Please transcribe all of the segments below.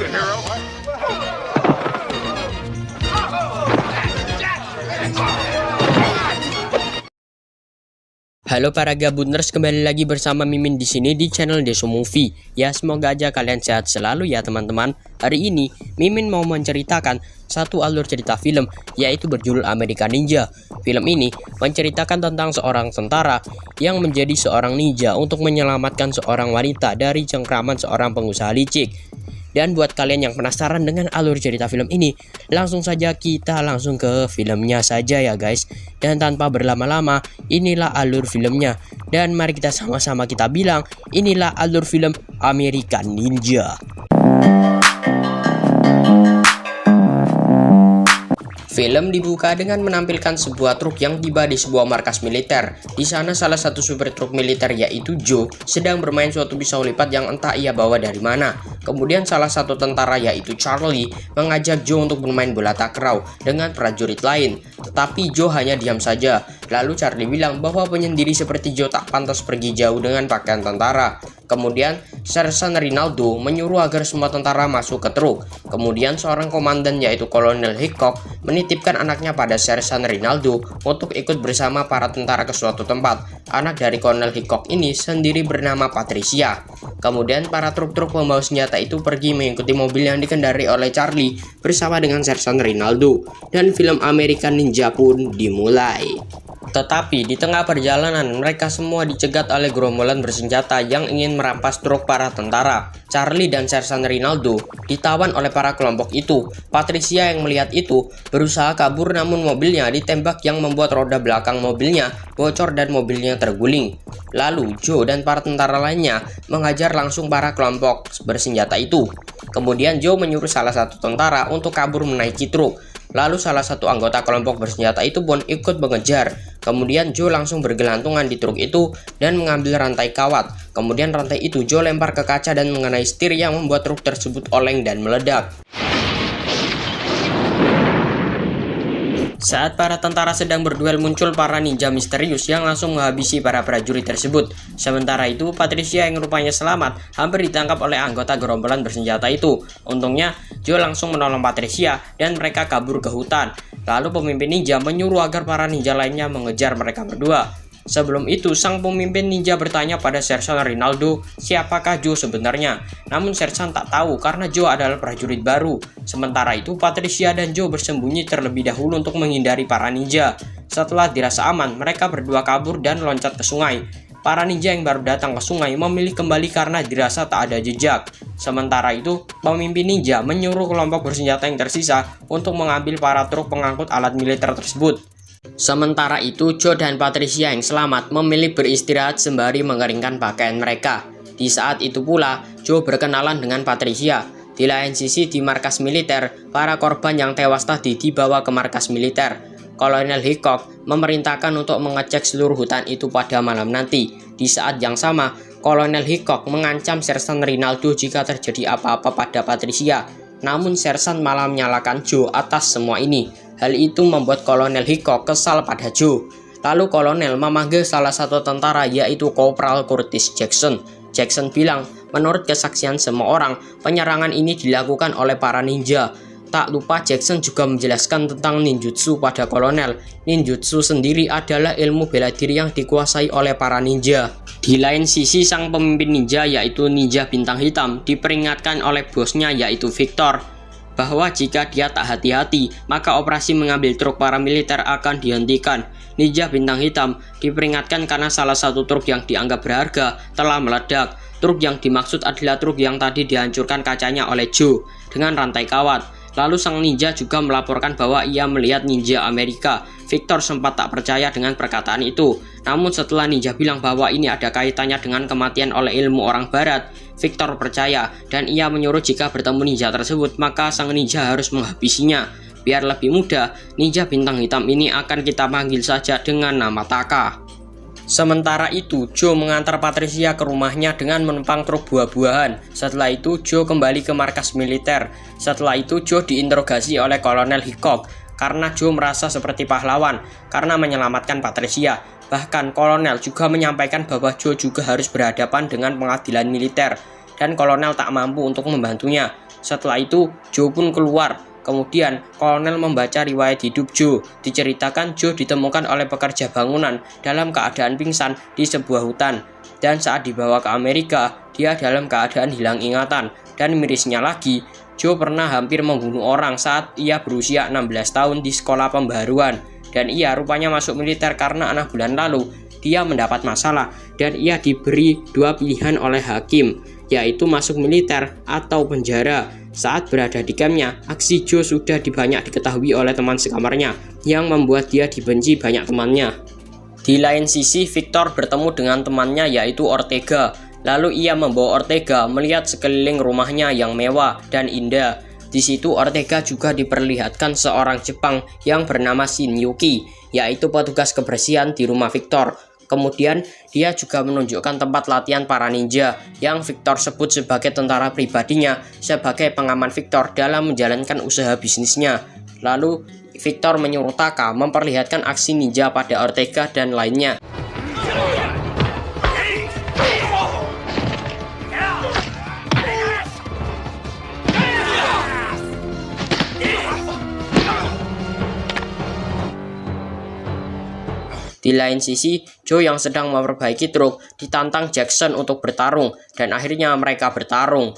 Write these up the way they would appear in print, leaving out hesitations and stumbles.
the hero. Halo para gabuners, kembali lagi bersama Mimin di sini di channel Deso Movie. Ya, semoga aja kalian sehat selalu ya teman-teman. Hari ini Mimin mau menceritakan satu alur cerita film, yaitu berjudul American Ninja. Film ini menceritakan tentang seorang tentara yang menjadi seorang ninja untuk menyelamatkan seorang wanita dari cengkraman seorang pengusaha licik. Dan buat kalian yang penasaran dengan alur cerita film ini, langsung saja kita langsung ke filmnya saja ya guys. Dan tanpa berlama-lama, inilah alur filmnya. Dan mari kita sama-sama kita bilang, inilah alur film American Ninja. Film dibuka dengan menampilkan sebuah truk yang tiba di sebuah markas militer. Di sana salah satu supir truk militer yaitu Joe sedang bermain suatu pisau lipat yang entah ia bawa dari mana. Kemudian salah satu tentara yaitu Charlie mengajak Joe untuk bermain bola takraw dengan prajurit lain. Tetapi Joe hanya diam saja. Lalu Charlie bilang bahwa penyendiri seperti Joe tak pantas pergi jauh dengan pakaian tentara. Kemudian Sersan Rinaldo menyuruh agar semua tentara masuk ke truk. Kemudian seorang komandan yaitu Kolonel Hickok menitipkan anaknya pada Sersan Rinaldo untuk ikut bersama para tentara ke suatu tempat. Anak dari Kolonel Hickok ini sendiri bernama Patricia. Kemudian para truk-truk pembawa senjata itu pergi mengikuti mobil yang dikendarai oleh Charlie bersama dengan Sersan Rinaldo. Dan film American Ninja pun dimulai. Tetapi di tengah perjalanan mereka semua dicegat oleh gerombolan bersenjata yang ingin merampas truk para tentara. Charlie dan Sersan Rinaldo ditawan oleh para kelompok itu. Patricia yang melihat itu berusaha kabur, namun mobilnya ditembak yang membuat roda belakang mobilnya bocor dan mobilnya terguling. Lalu Joe dan para tentara lainnya menghajar langsung para kelompok bersenjata itu. Kemudian Joe menyuruh salah satu tentara untuk kabur menaiki truk. Lalu salah satu anggota kelompok bersenjata itu pun ikut mengejar. Kemudian Joe langsung bergelantungan di truk itu dan mengambil rantai kawat. Kemudian rantai itu Joe lempar ke kaca dan mengenai setir yang membuat truk tersebut oleng dan meledak. Saat para tentara sedang berduel, muncul para ninja misterius yang langsung menghabisi para prajurit tersebut. Sementara itu, Patricia yang rupanya selamat hampir ditangkap oleh anggota gerombolan bersenjata itu. Untungnya, Joe langsung menolong Patricia dan mereka kabur ke hutan. Lalu pemimpin ninja menyuruh agar para ninja lainnya mengejar mereka berdua. Sebelum itu, sang pemimpin ninja bertanya pada Sersan Rinaldo siapakah Joe sebenarnya. Namun Sersan tak tahu karena Joe adalah prajurit baru. Sementara itu, Patricia dan Joe bersembunyi terlebih dahulu untuk menghindari para ninja. Setelah dirasa aman, mereka berdua kabur dan loncat ke sungai. Para ninja yang baru datang ke sungai memilih kembali karena dirasa tak ada jejak. Sementara itu, pemimpin ninja menyuruh kelompok bersenjata yang tersisa untuk mengambil para truk pengangkut alat militer tersebut. Sementara itu, Joe dan Patricia yang selamat memilih beristirahat sembari mengeringkan pakaian mereka. Di saat itu pula, Joe berkenalan dengan Patricia. Di lain sisi di markas militer, para korban yang tewas tadi dibawa ke markas militer. Kolonel Hickok memerintahkan untuk mengecek seluruh hutan itu pada malam nanti. Di saat yang sama, Kolonel Hickok mengancam Sersan Rinaldo jika terjadi apa-apa pada Patricia. Namun Sersan malah menyalahkan Joe atas semua ini. Hal itu membuat Kolonel Hickok kesal pada Joe. Lalu Kolonel memanggil salah satu tentara yaitu Kopral Curtis Jackson. Jackson bilang, menurut kesaksian semua orang, penyerangan ini dilakukan oleh para ninja. Tak lupa Jackson juga menjelaskan tentang ninjutsu pada Kolonel. Ninjutsu sendiri adalah ilmu bela diri yang dikuasai oleh para ninja. Di lain sisi, sang pemimpin ninja yaitu Ninja Bintang Hitam diperingatkan oleh bosnya yaitu Victor bahwa jika dia tak hati-hati, maka operasi mengambil truk paramiliter akan dihentikan. Ninja Bintang Hitam diperingatkan karena salah satu truk yang dianggap berharga telah meledak. Truk yang dimaksud adalah truk yang tadi dihancurkan kacanya oleh Joe dengan rantai kawat. Lalu sang ninja juga melaporkan bahwa ia melihat ninja Amerika. Victor sempat tak percaya dengan perkataan itu. Namun setelah ninja bilang bahwa ini ada kaitannya dengan kematian oleh ilmu orang barat, Victor percaya dan ia menyuruh jika bertemu ninja tersebut maka sang ninja harus menghabisinya. Biar lebih mudah, ninja bintang hitam ini akan kita panggil saja dengan nama Taka. Sementara itu, Joe mengantar Patricia ke rumahnya dengan menumpang truk buah-buahan. Setelah itu, Joe kembali ke markas militer. Setelah itu, Joe diinterogasi oleh Kolonel Hickok karena Joe merasa seperti pahlawan karena menyelamatkan Patricia. Bahkan Kolonel juga menyampaikan bahwa Joe juga harus berhadapan dengan pengadilan militer. dan kolonel tak mampu untuk membantunya. Setelah itu, Joe pun keluar. Kemudian, kolonel membaca riwayat hidup Joe. Diceritakan Joe ditemukan oleh pekerja bangunan dalam keadaan pingsan di sebuah hutan. Dan saat dibawa ke Amerika, dia dalam keadaan hilang ingatan. Dan mirisnya lagi, Joe pernah hampir membunuh orang saat ia berusia 16 tahun di sekolah pembaruan. Dan ia rupanya masuk militer karena 6 bulan lalu dia mendapat masalah dan ia diberi 2 pilihan oleh hakim, yaitu masuk militer atau penjara. Saat berada di kampnya, aksi Joe sudah banyak diketahui oleh teman sekamarnya yang membuat dia dibenci banyak temannya. Di lain sisi, Victor bertemu dengan temannya yaitu Ortega. Lalu ia membawa Ortega melihat sekeliling rumahnya yang mewah dan indah. Di situ Ortega juga diperlihatkan seorang Jepang yang bernama Shin Yuki, yaitu petugas kebersihan di rumah Victor. Kemudian dia juga menunjukkan tempat latihan para ninja yang Victor sebut sebagai tentara pribadinya sebagai pengaman Victor dalam menjalankan usaha bisnisnya. Lalu Victor menyuruh Taka memperlihatkan aksi ninja pada Ortega dan lainnya. Di lain sisi, Joe yang sedang memperbaiki truk ditantang Jackson untuk bertarung dan akhirnya mereka bertarung.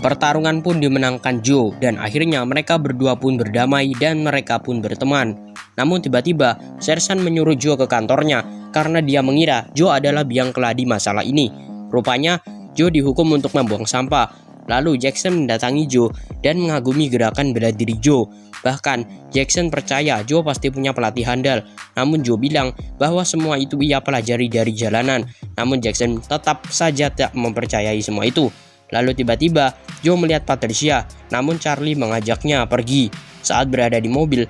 Pertarungan pun dimenangkan Joe dan akhirnya mereka berdua pun berdamai dan mereka pun berteman. Namun tiba-tiba Sersan menyuruh Joe ke kantornya karena dia mengira Joe adalah biang keladi masalah ini. Rupanya Joe dihukum untuk membuang sampah. Lalu Jackson mendatangi Joe dan mengagumi gerakan bela diri Joe. Bahkan Jackson percaya Joe pasti punya pelatih handal. Namun Joe bilang bahwa semua itu ia pelajari dari jalanan. Namun Jackson tetap saja tak mempercayai semua itu. Lalu tiba-tiba Joe melihat Patricia, namun Charlie mengajaknya pergi. Saat berada di mobil,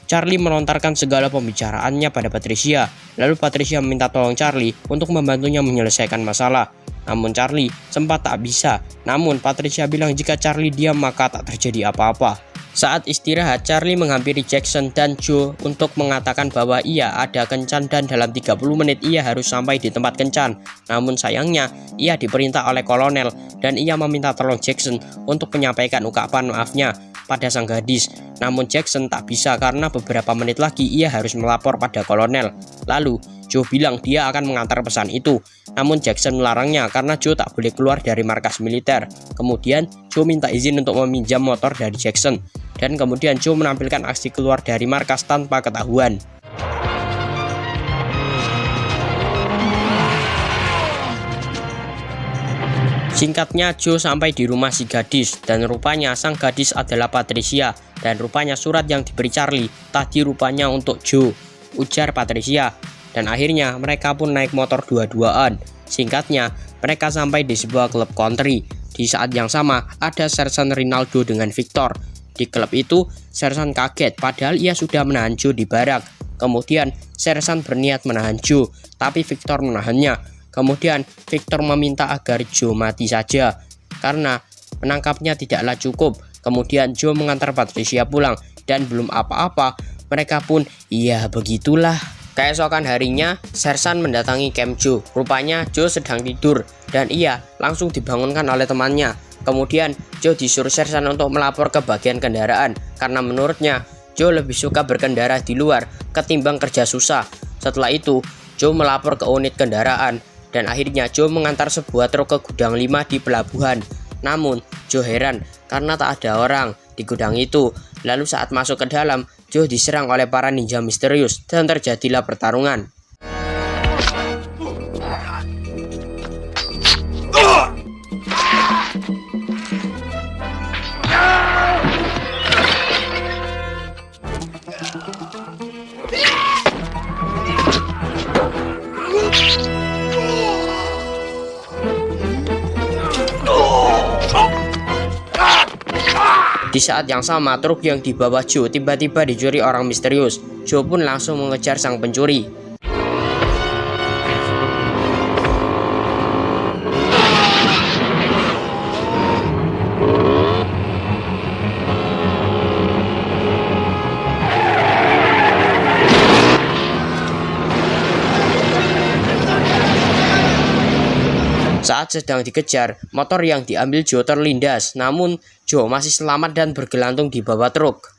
Charlie melontarkan segala pembicaraannya pada Patricia. Lalu Patricia meminta tolong Charlie untuk membantunya menyelesaikan masalah. Namun Charlie sempat tak bisa. Namun Patricia bilang jika Charlie diam maka tak terjadi apa-apa. Saat istirahat, Charlie menghampiri Jackson dan Joe untuk mengatakan bahwa ia ada kencan dan dalam 30 menit ia harus sampai di tempat kencan. Namun sayangnya, ia diperintah oleh kolonel dan ia meminta tolong Jackson untuk menyampaikan ungkapan maafnya pada sang gadis. Namun Jackson tak bisa karena beberapa menit lagi ia harus melapor pada kolonel. Lalu Joe bilang dia akan mengantar pesan itu. Namun Jackson melarangnya karena Joe tak boleh keluar dari markas militer. Kemudian Joe minta izin untuk meminjam motor dari Jackson. Dan kemudian Joe menampilkan aksi keluar dari markas tanpa ketahuan. Singkatnya, Joe sampai di rumah si gadis dan rupanya sang gadis adalah Patricia. Dan rupanya surat yang diberi Charlie tadi rupanya untuk Joe, ujar Patricia. Dan akhirnya mereka pun naik motor dua-duaan. Singkatnya, mereka sampai di sebuah klub country. Di saat yang sama, ada Sersan Rinaldo dengan Victor. Di klub itu, Sersan kaget padahal ia sudah menahan Joe di barak. Kemudian, Sersan berniat menahan Joe, tapi Victor menahannya. Kemudian, Victor meminta agar Joe mati saja, karena menangkapnya tidaklah cukup. Kemudian, Joe mengantar Patricia pulang, dan belum apa-apa, mereka pun, ya begitulah. Keesokan harinya, Sersan mendatangi camp Joe. Rupanya Joe sedang tidur dan ia langsung dibangunkan oleh temannya. Kemudian Joe disuruh Sersan untuk melapor ke bagian kendaraan karena menurutnya Joe lebih suka berkendara di luar ketimbang kerja susah. Setelah itu Joe melapor ke unit kendaraan dan akhirnya Joe mengantar sebuah truk ke gudang 5 di pelabuhan. Namun Joe heran karena tak ada orang di gudang itu. Lalu saat masuk ke dalam, Joe diserang oleh para ninja misterius dan terjadilah pertarungan. Di saat yang sama, truk yang dibawa Joe tiba-tiba dicuri orang misterius. Joe pun langsung mengejar sang pencuri. Saat sedang dikejar, motor yang diambil Joe terlindas, namun Joe masih selamat dan bergelantung di bawah truk.